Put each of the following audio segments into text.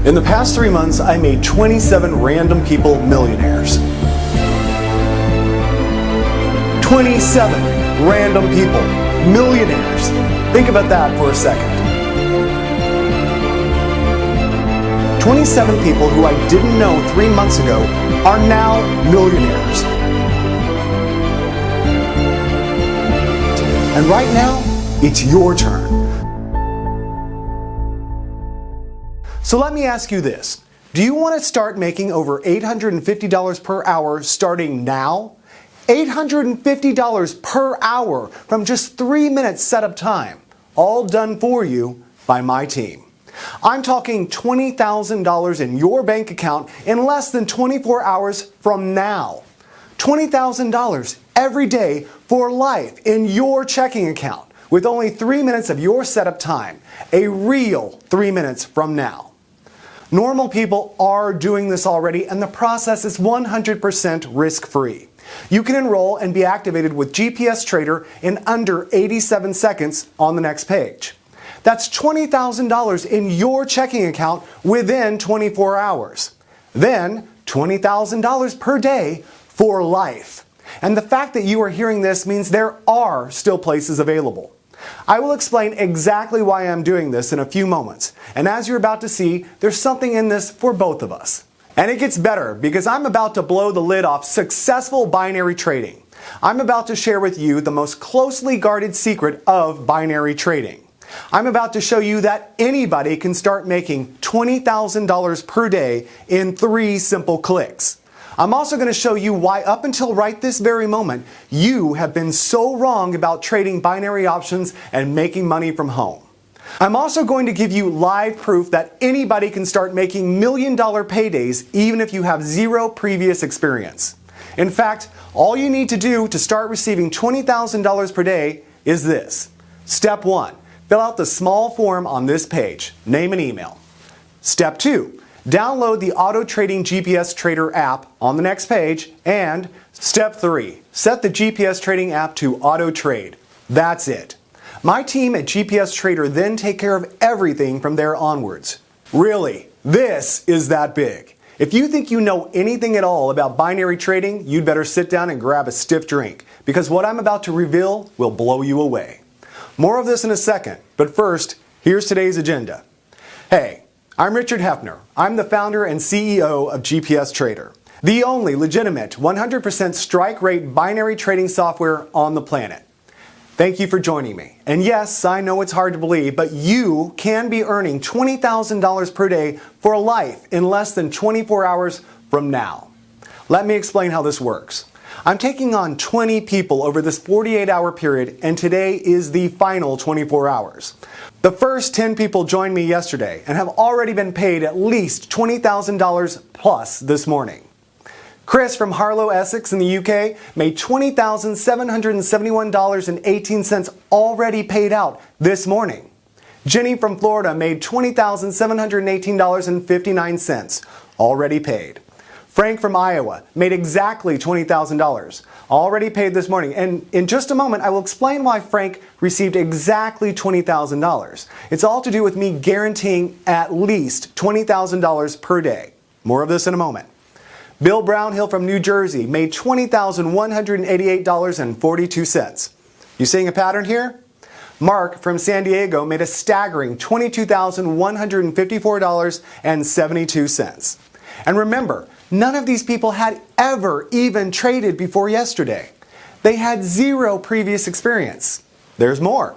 In the past 3 months, I made 27 random people millionaires. 27 random people millionaires. Think about that for a second. 27 people who I didn't know 3 months ago are now millionaires. And right now, it's your turn. So let me ask you this. Do you want to start making over $850 per hour starting now? $850 per hour from just 3 minutes setup time, all done for you by my team. I'm talking $20,000 in your bank account in less than 24 hours from now. $20,000 every day for life in your checking account with only 3 minutes of your setup time, a real 3 minutes from now. Normal people are doing this already, and the process is 100% risk-free. You can enroll and be activated with GPS Trader in under 87 seconds on the next page. That's $20,000 in your checking account within 24 hours. Then $20,000 per day for life. And the fact that you are hearing this means there are still places available. I will explain exactly why I'm doing this in a few moments. And as you're about to see, there's something in this for both of us. And it gets better because I'm about to blow the lid off successful binary trading. I'm about to share with you the most closely guarded secret of binary trading. I'm about to show you that anybody can start making $20,000 per day in 3 simple clicks. I'm also going to show you why up until right this very moment, you have been so wrong about trading binary options and making money from home. I'm also going to give you live proof that anybody can start making million-dollar paydays even if you have 0 previous experience. In fact, all you need to do to start receiving $20,000 per day is this. Step 1. Fill out the small form on this page. Name and email. Step 2. Download the Auto Trading GPS Trader app on the next page. And Step 3. Set the GPS Trading app to auto trade. That's it. My team at GPS Trader then take care of everything from there onwards. Really, this is that big. If you think you know anything at all about binary trading, you'd better sit down and grab a stiff drink, because what I'm about to reveal will blow you away. More of this in a second, but first, here's today's agenda. Hey, I'm Richard Hefner. I'm the founder and CEO of GPS Trader, the only legitimate 100% strike rate binary trading software on the planet. Thank you for joining me. And yes, I know it's hard to believe, but you can be earning $20,000 per day for life in less than 24 hours from now. Let me explain how this works. I'm taking on 20 people over this 48-hour period, and today is the final 24 hours. The first 10 people joined me yesterday and have already been paid at least $20,000 plus this morning. Chris from Harlow, Essex in the UK made $20,771.18 already paid out this morning. Jenny from Florida made $20,718.59 already paid. Frank from Iowa made exactly $20,000 already paid this morning. And in just a moment, I will explain why Frank received exactly $20,000. It's all to do with me guaranteeing at least $20,000 per day. More of this in a moment. Bill Brownhill from New Jersey made $20,188.42. You seeing a pattern here? Mark from San Diego made a staggering $22,154.72. And remember, none of these people had ever even traded before yesterday. They had 0 previous experience. There's more.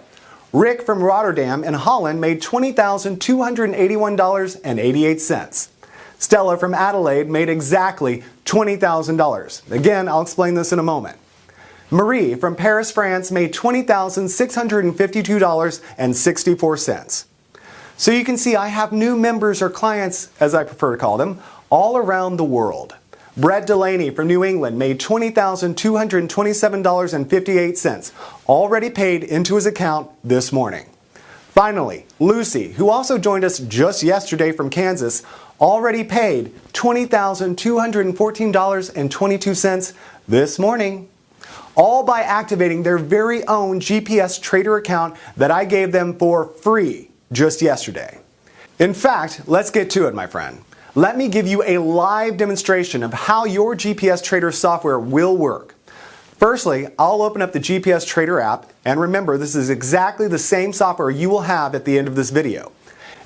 Rick from Rotterdam in Holland made $20,281.88. Stella from Adelaide made exactly $20,000. Again, I'll explain this in a moment. Marie from Paris, France made $20,652.64. So you can see I have new members or clients, as I prefer to call them, all around the world. Brett Delaney from New England made $20,227.58 already paid into his account this morning. Finally, Lucy, who also joined us just yesterday from Kansas, already paid $20,214.22 this morning, all by activating their very own GPS Trader account that I gave them for free just yesterday. In fact, let's get to it, my friend. Let me give you a live demonstration of how your GPS Trader software will work. Firstly, I'll open up the GPS Trader app, and remember, this is exactly the same software you will have at the end of this video.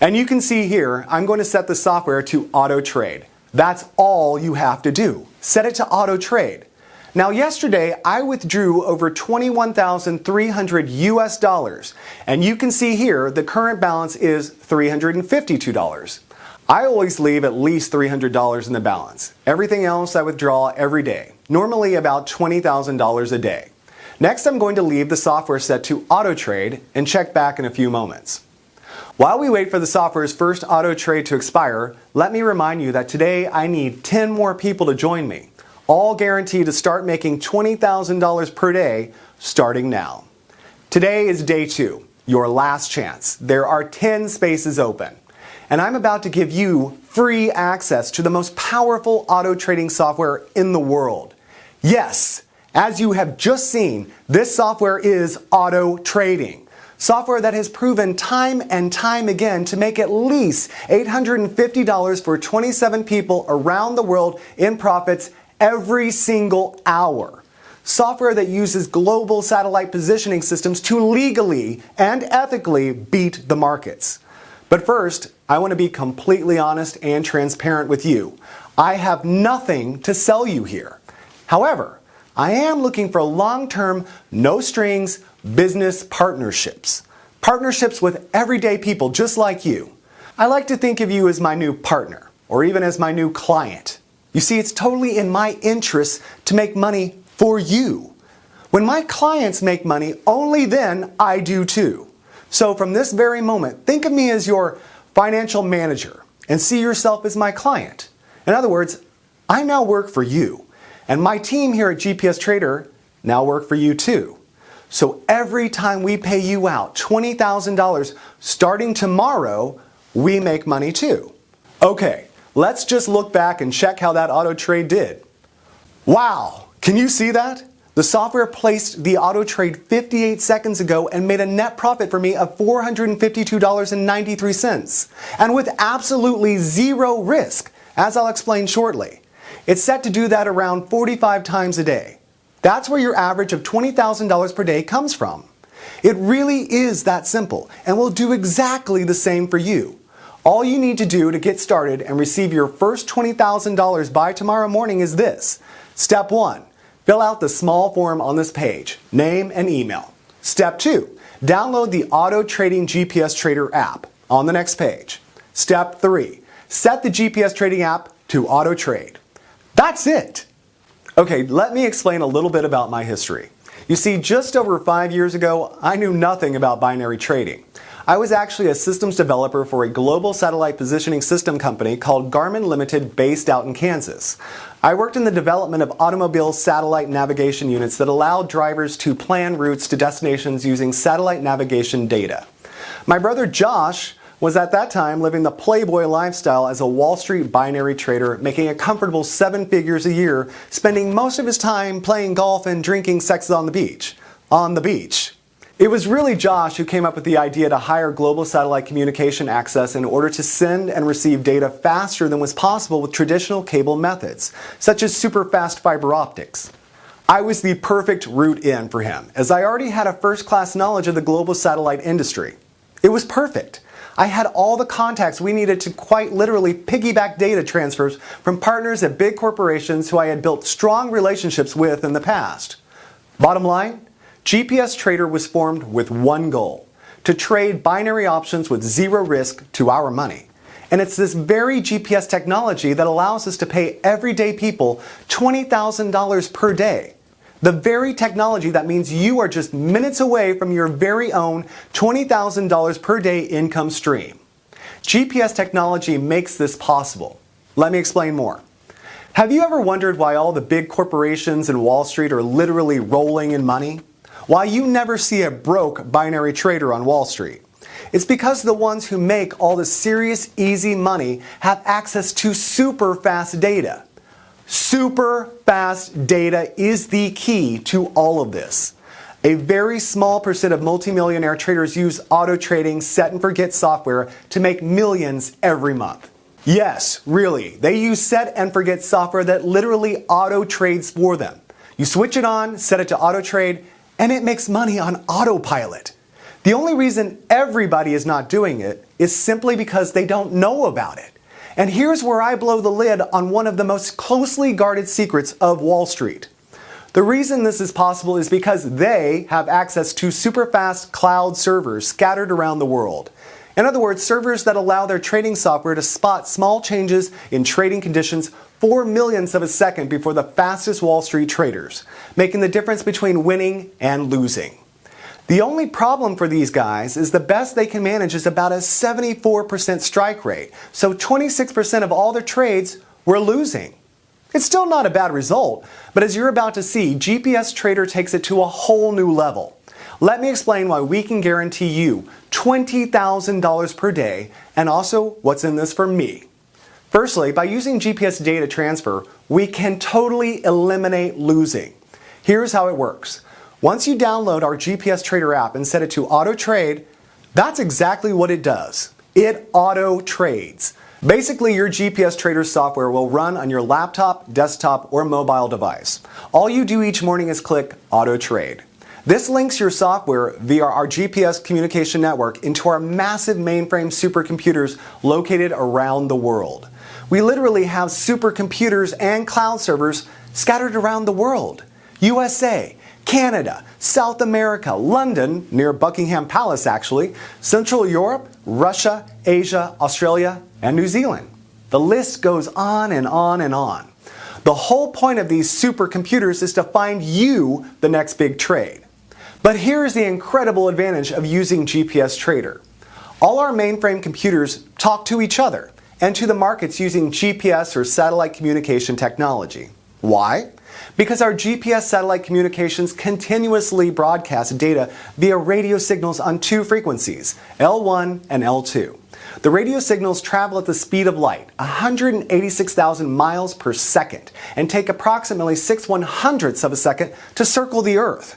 And you can see here, I'm going to set the software to auto trade. That's all you have to do. Set it to auto trade. Now yesterday, I withdrew over $21,300 US, and you can see here the current balance is $352. I always leave at least $300 in the balance. Everything else I withdraw every day, normally about $20,000 a day. Next, I'm going to leave the software set to auto trade and check back in a few moments. While we wait for the software's first auto trade to expire, let me remind you that today I need 10 more people to join me, all guaranteed to start making $20,000 per day starting now. Today is day 2, your last chance. There are 10 spaces open. And I'm about to give you free access to the most powerful auto trading software in the world. Yes, as you have just seen, this software is auto trading. Software that has proven time and time again to make at least $850 for 27 people around the world in profits every single hour. Software that uses global satellite positioning systems to legally and ethically beat the markets. But first, I want to be completely honest and transparent with you. I have nothing to sell you here. However, I am looking for long-term, no-strings business partnerships. Partnerships with everyday people just like you. I like to think of you as my new partner, or even as my new client. You see, it's totally in my interest to make money for you. When my clients make money, only then I do too. So from this very moment, think of me as your financial manager and see yourself as my client. In other words, I now work for you, and my team here at GPS Trader now work for you too. So every time we pay you out $20,000 starting tomorrow, we make money too. Okay, let's just look back and check how that auto trade did. Wow, can you see that? The software placed the auto trade 58 seconds ago and made a net profit for me of $452.93, and with absolutely zero risk, as I'll explain shortly. It's set to do that around 45 times a day. That's where your average of $20,000 per day comes from. It really is that simple, and will do exactly the same for you. All you need to do to get started and receive your first $20,000 by tomorrow morning is this. Step 1. Fill out the small form on this page, name and email. Step 2, download the Auto Trading GPS Trader app on the next page. Step 3, set the GPS Trading app to auto trade. That's it. Okay, let me explain a little bit about my history. You see, just over 5 years ago, I knew nothing about binary trading. I was actually a systems developer for a global satellite positioning system company called Garmin Limited based out in Kansas. I worked in the development of automobile satellite navigation units that allowed drivers to plan routes to destinations using satellite navigation data. My brother Josh was at that time living the playboy lifestyle as a Wall Street binary trader, making a comfortable 7 figures a year, spending most of his time playing golf and drinking sex on the beach. On the beach. It was really Josh who came up with the idea to hire global satellite communication access in order to send and receive data faster than was possible with traditional cable methods, such as super fast fiber optics. I was the perfect route in for him, as I already had a first-class knowledge of the global satellite industry. It was perfect. I had all the contacts we needed to quite literally piggyback data transfers from partners at big corporations who I had built strong relationships with in the past. Bottom line, GPS Trader was formed with one goal: to trade binary options with zero risk to our money. And it's this very GPS technology that allows us to pay everyday people $20,000 per day. The very technology that means you are just minutes away from your very own $20,000 per day income stream. GPS technology makes this possible. Let me explain more. Have you ever wondered why all the big corporations in Wall Street are literally rolling in money? Why you never see a broke binary trader on Wall Street? It's because the ones who make all the serious, easy money have access to super fast data. Super fast data is the key to all of this. A very small percent of multimillionaire traders use auto trading set and forget software to make millions every month. Yes, really, they use set and forget software that literally auto trades for them. You switch it on, set it to auto trade, and it makes money on autopilot. The only reason everybody is not doing it is simply because they don't know about it. And here's where I blow the lid on one of the most closely guarded secrets of Wall Street. The reason this is possible is because they have access to super fast cloud servers scattered around the world. In other words, servers that allow their trading software to spot small changes in trading conditions 4 millionths of a second before the fastest Wall Street traders, making the difference between winning and losing. The only problem for these guys is the best they can manage is about a 74% strike rate, so 26% of all their trades were losing. It's still not a bad result, but as you're about to see, GPS Trader takes it to a whole new level. Let me explain why we can guarantee you $20,000 per day, and also what's in this for me. Firstly, by using GPS data transfer, we can totally eliminate losing. Here's how it works. Once you download our GPS Trader app and set it to auto trade, that's exactly what it does. It auto trades. Basically, your GPS Trader software will run on your laptop, desktop, or mobile device. All you do each morning is click auto trade. This links your software via our GPS communication network into our massive mainframe supercomputers located around the world. We literally have supercomputers and cloud servers scattered around the world. USA, Canada, South America, London, near Buckingham Palace actually, Central Europe, Russia, Asia, Australia, and New Zealand. The list goes on and on and on. The whole point of these supercomputers is to find you the next big trade. But here's the incredible advantage of using GPS Trader. All our mainframe computers talk to each other and to the markets using GPS or satellite communication technology. Why? Because our GPS satellite communications continuously broadcast data via radio signals on two frequencies, L1 and L2. The radio signals travel at the speed of light, 186,000 miles per second, and take approximately 6/100ths of a second to circle the Earth,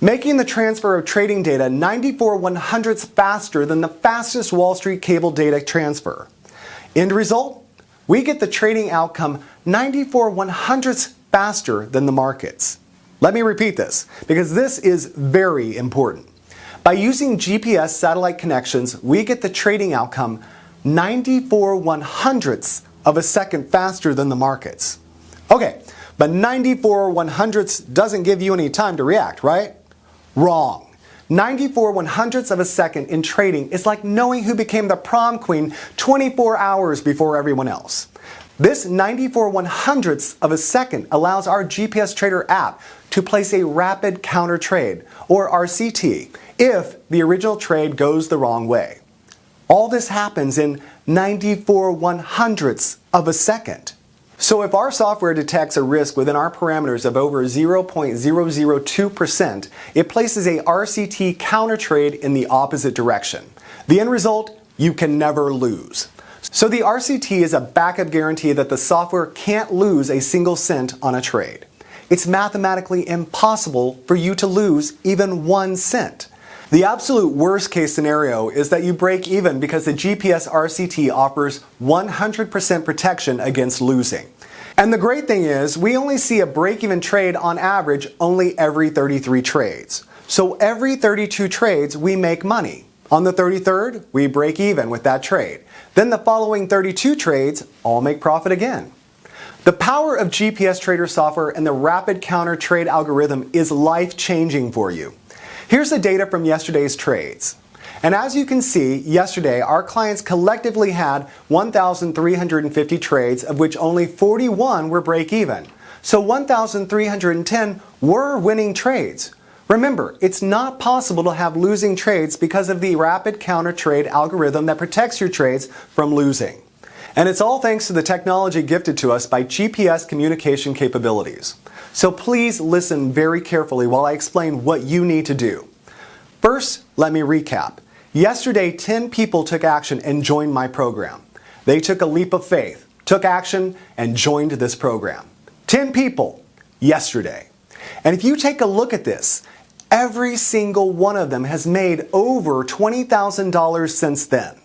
making the transfer of trading data 94/100ths faster than the fastest Wall Street cable data transfer. End result? We get the trading outcome 94/100ths faster than the markets. Let me repeat this, because this is very important. By using GPS satellite connections, we get the trading outcome 94/100ths of a second faster than the markets. Okay, but 94/100ths doesn't give you any time to react, right? Wrong. 94/100ths of a second in trading is like knowing who became the prom queen 24 hours before everyone else. This 94/100ths of a second allows our GPS Trader app to place a rapid counter trade, or RCT, if the original trade goes the wrong way. All this happens in 94/100ths of a second. So if our software detects a risk within our parameters of over 0.002%, it places a RCT counter trade in the opposite direction. The end result? You can never lose. So the RCT is a backup guarantee that the software can't lose a single cent on a trade. It's mathematically impossible for you to lose even 1 cent. The absolute worst case scenario is that you break even because the GPS RCT offers 100% protection against losing. And the great thing is, we only see a break-even trade on average only every 33 trades. So every 32 trades, we make money. On the 33rd, we break even with that trade. Then the following 32 trades all make profit again. The power of GPS Trader software and the rapid counter trade algorithm is life-changing for you. Here's the data from yesterday's trades. And as you can see, yesterday our clients collectively had 1,350 trades, of which only 41 were break-even. So 1,310 were winning trades. Remember, it's not possible to have losing trades because of the rapid counter trade algorithm that protects your trades from losing. And it's all thanks to the technology gifted to us by GPS communication capabilities. So please listen very carefully while I explain what you need to do. First, let me recap. Yesterday, 10 people took action and joined my program. They took a leap of faith, took action, and joined this program. 10 people yesterday. And if you take a look at this, Every single one of them has made over $20,000 since then.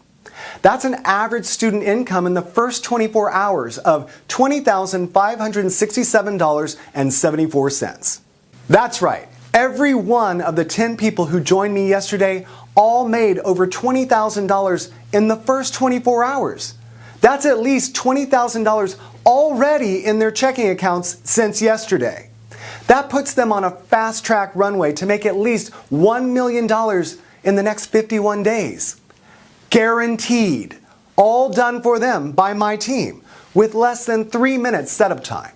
That's an average student income in the first 24 hours of $20,567.74. That's right. Every one of the 10 people who joined me yesterday all made over $20,000 in the first 24 hours. That's at least $20,000 already in their checking accounts since yesterday. That puts them on a fast-track runway to make at least $1 million in the next 51 days. Guaranteed. All done for them by my team with less than 3 minutes setup time.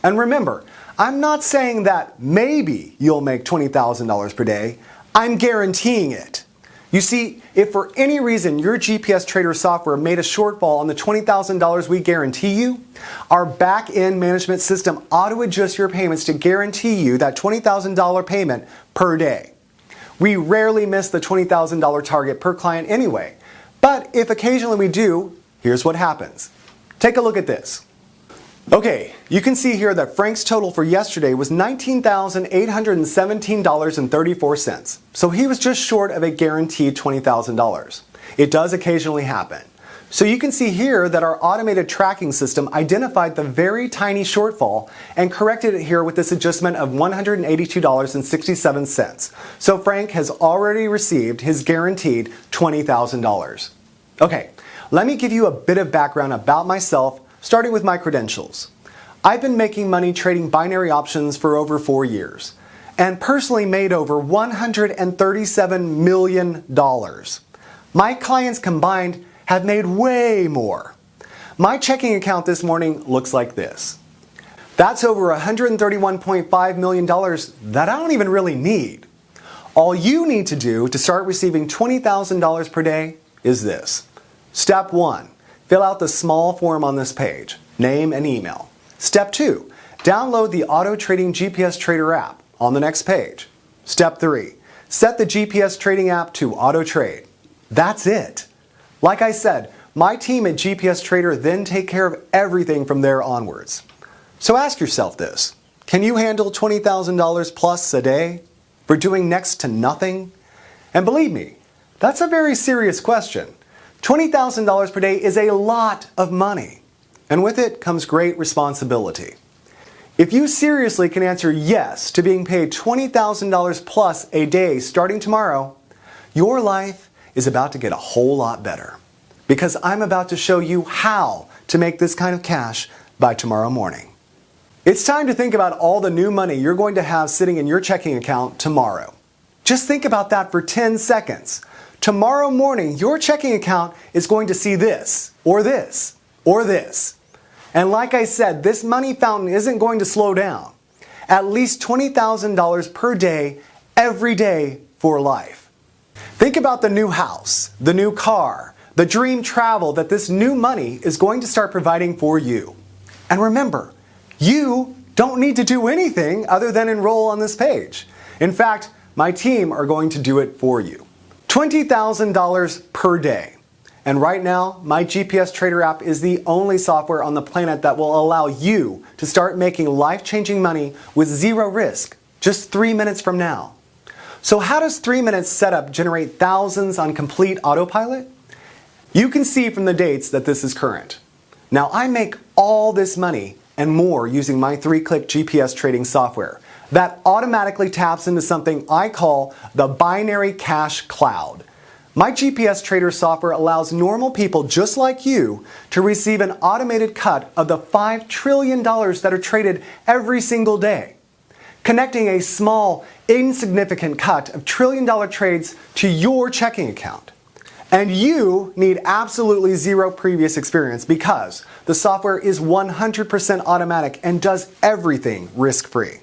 And remember, I'm not saying that maybe you'll make $20,000 per day. I'm guaranteeing it. You see, if for any reason your GPS Trader software made a shortfall on the $20,000 we guarantee you, our back-end management system auto-adjusts your payments to guarantee you that $20,000 payment per day. We rarely miss the $20,000 target per client anyway, but if occasionally we do, here's what happens. Take a look at this. Okay, you can see here that Frank's total for yesterday was $19,817.34. So he was just short of a guaranteed $20,000. It does occasionally happen. So you can see here that our automated tracking system identified the very tiny shortfall and corrected it here with this adjustment of $182.67. So Frank has already received his guaranteed $20,000. Okay, let me give you a bit of background about myself, starting with my credentials. I've been making money trading binary options for over 4 years and personally made over $137 million. My clients combined have made way more. My checking account this morning looks like this. That's over $131.5 million that I don't even really need. All you need to do to start receiving $20,000 per day is this. Step 1. Fill out the small form on this page, name and email. Step 2, download the Auto Trading GPS Trader app on the next page. Step 3, set the GPS Trading app to Auto Trade. That's it. Like I said, my team at GPS Trader then take care of everything from there onwards. So ask yourself this, can you handle $20,000 plus a day for doing next to nothing? And believe me, that's a very serious question. $20,000 per day is a lot of money, and with it comes great responsibility. If you seriously can answer yes to being paid $20,000 plus a day starting tomorrow, your life is about to get a whole lot better, because I'm about to show you how to make this kind of cash by tomorrow morning. It's time to think about all the new money you're going to have sitting in your checking account tomorrow. Just think about that for 10 seconds. Tomorrow morning, your checking account is going to see this, or this, or this. And like I said, this money fountain isn't going to slow down. At least $20,000 per day, every day for life. Think about the new house, the new car, the dream travel that this new money is going to start providing for you. And remember, you don't need to do anything other than enroll on this page. In fact, my team are going to do it for you. $20,000 per day. And right now, my GPS Trader app is the only software on the planet that will allow you to start making life-changing money with zero risk, just 3 minutes from now. So how does 3 minutes setup generate thousands on complete autopilot? You can see from the dates that this is current. Now I make all this money and more using my 3-click GPS trading software that automatically taps into something I call the binary cash cloud. My GPS Trader software allows normal people just like you to receive an automated cut of the $5 trillion that are traded every single day, connecting a small, insignificant cut of trillion-dollar trades to your checking account. And you need absolutely zero previous experience because the software is 100% automatic and does everything risk-free.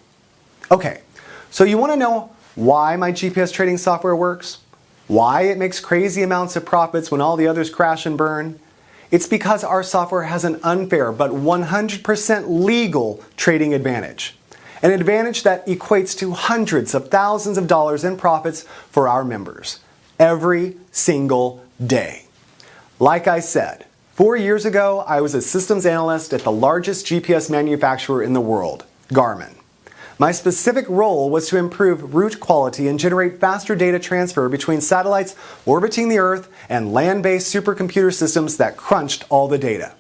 Okay, so you want to know why my GPS trading software works? Why it makes crazy amounts of profits when all the others crash and burn? It's because our software has an unfair but 100% legal trading advantage. An advantage that equates to hundreds of thousands of dollars in profits for our members every single day. Like I said, 4 years ago, I was a systems analyst at the largest GPS manufacturer in the world, Garmin. My specific role was to improve route quality and generate faster data transfer between satellites orbiting the Earth and land-based supercomputer systems that crunched all the data.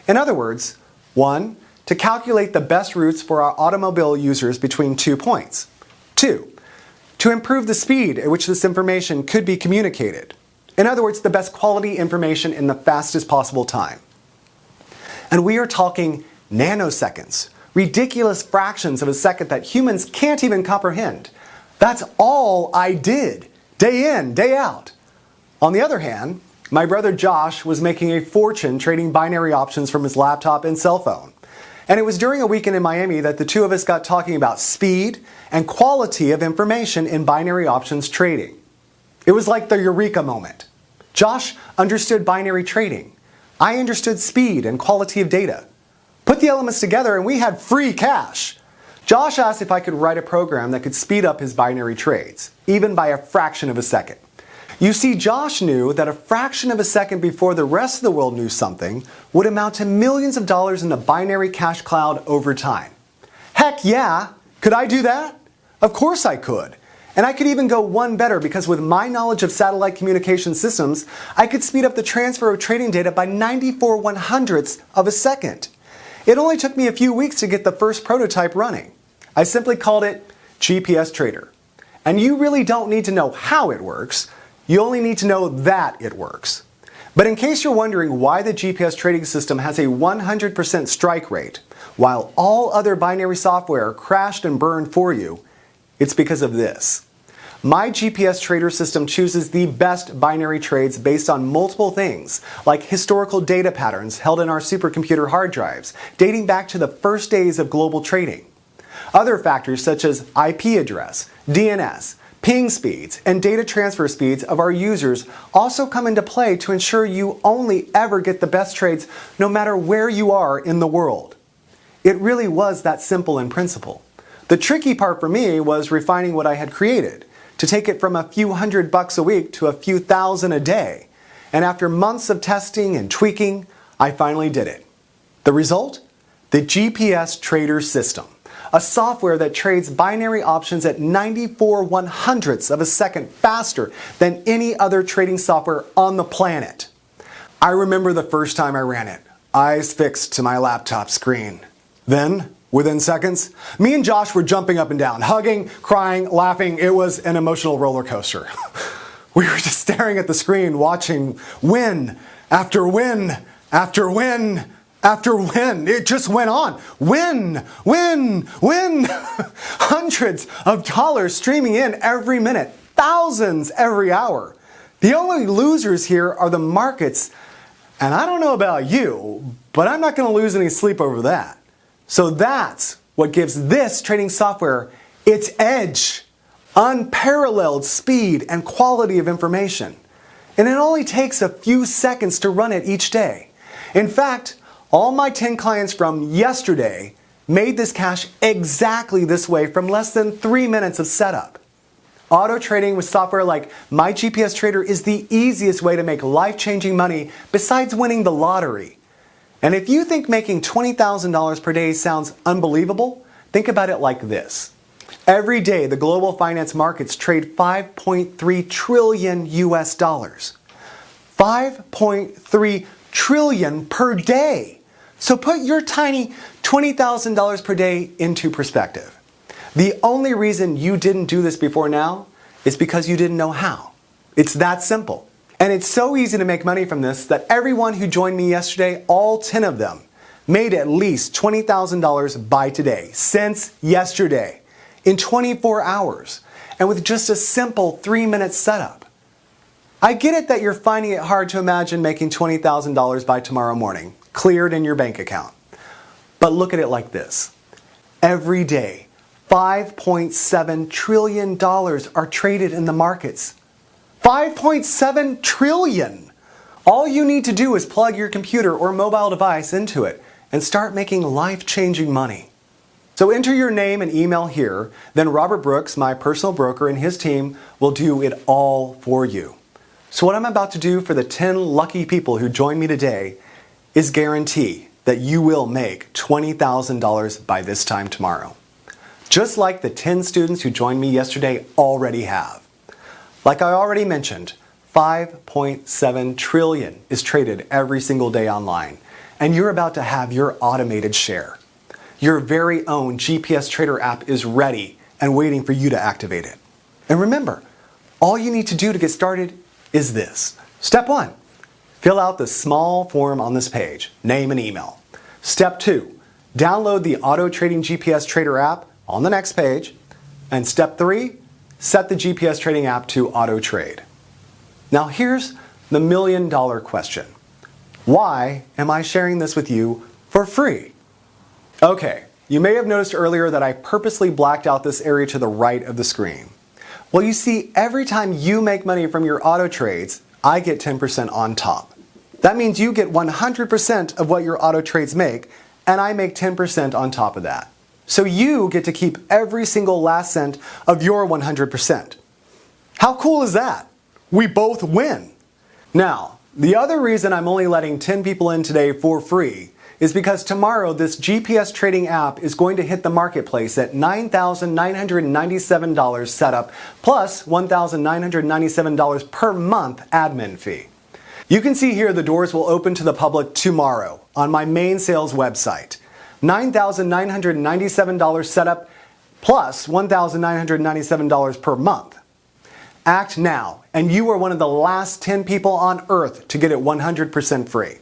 In other words, 1. To calculate the best routes for our automobile users between 2 points. 2. To improve the speed at which this information could be communicated. In other words, the best quality information in the fastest possible time. And we are talking nanoseconds, ridiculous fractions of a second that humans can't even comprehend. That's all I did, day in, day out. On the other hand, my brother Josh was making a fortune trading binary options from his laptop and cell phone. And it was during a weekend in Miami that the two of us got talking about speed and quality of information in binary options trading. It was like the eureka moment. Josh understood binary trading. I understood speed and quality of data. Put the elements together and we had free cash. Josh asked if I could write a program that could speed up his binary trades, even by a fraction of a second. You see, Josh knew that a fraction of a second before the rest of the world knew something would amount to millions of dollars in the binary cash cloud over time. Heck yeah! Could I do that? Of course I could. And I could even go one better because with my knowledge of satellite communication systems, I could speed up the transfer of trading data by 94/100ths of a second. It only took me a few weeks to get the first prototype running. I simply called it GPS Trader. And you really don't need to know how it works. You only need to know that it works. But in case you're wondering why the GPS trading system has a 100% strike rate, while all other binary software crashed and burned for you, it's because of this. My GPS trader system chooses the best binary trades based on multiple things, like historical data patterns held in our supercomputer hard drives, dating back to the first days of global trading. Other factors such as IP address, DNS, ping speeds, and data transfer speeds of our users also come into play to ensure you only ever get the best trades no matter where you are in the world. It really was that simple in principle. The tricky part for me was refining what I had created, to take it from a few $100 a week to a few thousand a day. And after months of testing and tweaking, I finally did it. The result? The GPS Trader System. A software that trades binary options at 94/100ths of a second faster than any other trading software on the planet. I remember the first time I ran it, eyes fixed to my laptop screen. Then, within seconds, me and Josh were jumping up and down, hugging, crying, laughing. It was an emotional roller coaster. We were just staring at the screen, watching win after win after win after win. It just went on. Win, win, win. Hundreds of dollars streaming in every minute. Thousands every hour. The only losers here are the markets. And I don't know about you, but I'm not going to lose any sleep over that. So that's what gives this trading software its edge. Unparalleled speed and quality of information. And it only takes a few seconds to run it each day. In fact, all my 10 clients from yesterday made this cash exactly this way from less than 3 minutes of setup. Auto trading with software like My GPS Trader is the easiest way to make life-changing money besides winning the lottery. And if you think making $20,000 per day sounds unbelievable, think about it like this. Every day, the global finance markets trade 5.3 trillion US dollars. 5.3 trillion per day. So put your tiny $20,000 per day into perspective. The only reason you didn't do this before now is because you didn't know how. It's that simple. And it's so easy to make money from this that everyone who joined me yesterday, all 10 of them, made at least $20,000 by today, since yesterday, in 24 hours, and with just a simple 3-minute setup. I get it that you're finding it hard to imagine making $20,000 by tomorrow morning, cleared in your bank account. But look at it like this. Every day, $5.7 trillion are traded in the markets. 5.7 trillion! All you need to do is plug your computer or mobile device into it and start making life-changing money. So enter your name and email here, then Robert Brooks, my personal broker, and his team will do it all for you. So what I'm about to do for the 10 lucky people who join me today is guarantee that you will make $20,000 by this time tomorrow. just like the 10 students who joined me yesterday already have. Like I already mentioned, 5.7 trillion is traded every single day online, and you're about to have your automated share. Your very own GPS Trader app is ready and waiting for you to activate it. And remember, all you need to do to get started is this. Step 1, fill out the small form on this page, name and email. Step 2, download the Auto Trading GPS Trader app on the next page. And step 3, set the GPS Trading app to auto trade. Now here's the million-dollar question. Why am I sharing this with you for free? Okay, you may have noticed earlier that I purposely blacked out this area to the right of the screen. Well, you see, every time you make money from your auto trades, I get 10% on top. That means you get 100% of what your auto trades make, and I make 10% on top of that. So you get to keep every single last cent of your 100%. How cool is that? We both win. Now, the other reason I'm only letting 10 people in today for free is because tomorrow this GPS trading app is going to hit the marketplace at $9,997 setup plus $1,997 per month admin fee. You can see here the doors will open to the public tomorrow on my main sales website. $9,997 setup plus $1,997 per month. Act now, and you are one of the last 10 people on earth to get it 100% free.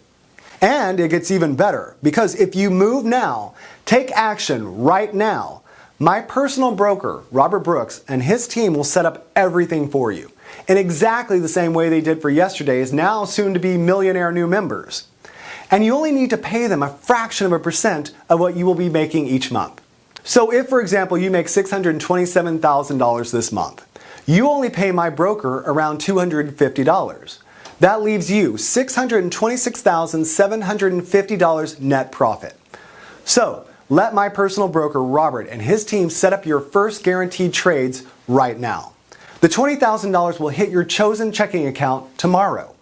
And it gets even better, because if you move now, take action right now, my personal broker, Robert Brooks, and his team will set up everything for you in exactly the same way they did for yesterday's now soon-to-be millionaire new members. And you only need to pay them a fraction of a percent of what you will be making each month. So if, for example, you make $627,000 this month, you only pay my broker around $250. That leaves you $626,750 net profit. So let my personal broker Robert and his team set up your first guaranteed trades right now. The $20,000 will hit your chosen checking account tomorrow.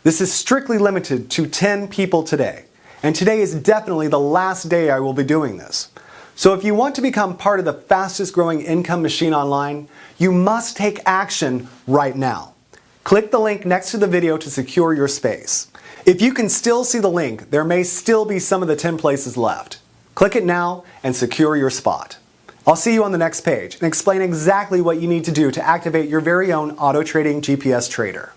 This is strictly limited to 10 people today, and today is definitely the last day I will be doing this. So if you want to become part of the fastest growing income machine online, you must take action right now. Click the link next to the video to secure your space. If you can still see the link, there may still be some of the 10 places left. Click it now and secure your spot. I'll see you on the next page and explain exactly what you need to do to activate your very own auto trading GPS trader.